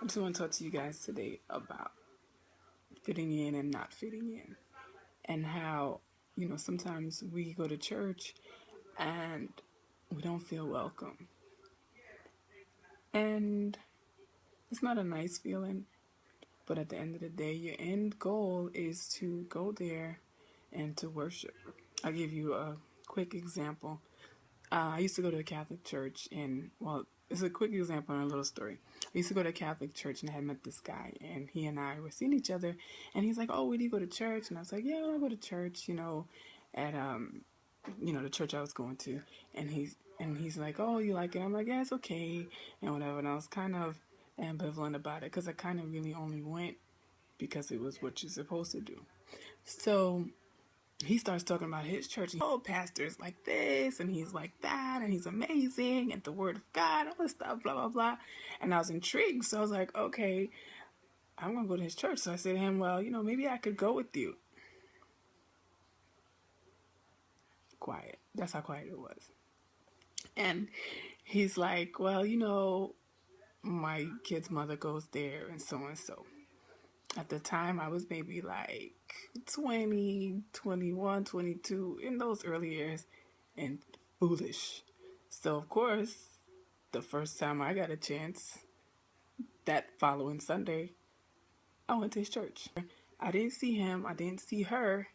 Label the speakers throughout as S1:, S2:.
S1: just want to talk to you guys today about fitting in and not fitting in, and how, sometimes we go to church and we don't feel welcome. And it's not a nice feeling, but at the end of the day, your end goal is to go there and to worship. I'll give you a quick example. I used to go to a Catholic church, and well, it's a quick example and a little story. I used to go to a Catholic church, and I had met this guy, and he and I were seeing each other, and he's like, "Oh, where do you go to church?" And I was like, "Yeah, I go to church, at the church I was going to." And he's like, "Oh, you like it?" I'm like, "Yeah, it's okay," and whatever. And I was kind of ambivalent about it because I kind of really only went because it was what you're supposed to do. So he starts talking about his church. Oh, pastor's like this, and he's like that, and he's amazing, and the word of God, all this stuff, blah, blah, blah. And I was intrigued, so I was like, okay, I'm going to go to his church. So I said to him, well, maybe I could go with you. Quiet. That's how quiet it was. And he's like, well, my kid's mother goes there, and so and so. At the time, I was maybe like 20, 21, 22, in those early years, and foolish. So, of course, the first time I got a chance, that following Sunday, I went to his church. I didn't see him, I didn't see her,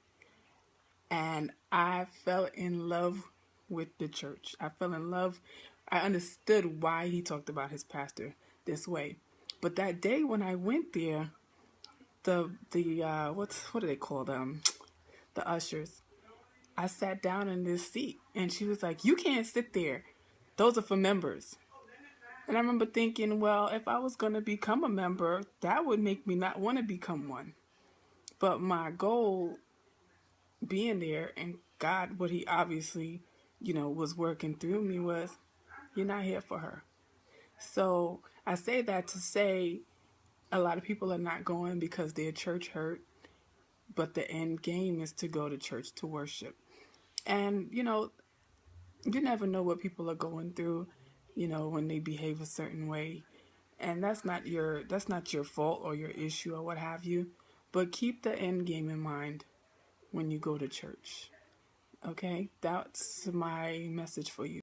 S1: and I fell in love with the church. I fell in love. I understood why he talked about his pastor this way. But that day when I went there, what do they call them? The ushers. I sat down in this seat, and she was like, "You can't sit there. Those are for members." And I remember thinking, well, if I was going to become a member, that would make me not want to become one. But my goal being there, and God, what he obviously, was working through me, was, you're not here for her. So I say that to say a lot of people are not going because their church hurt, but the end game is to go to church to worship. And, you never know what people are going through, when they behave a certain way. And that's not your fault or your issue or what have you. But keep the end game in mind when you go to church. Okay? That's my message for you.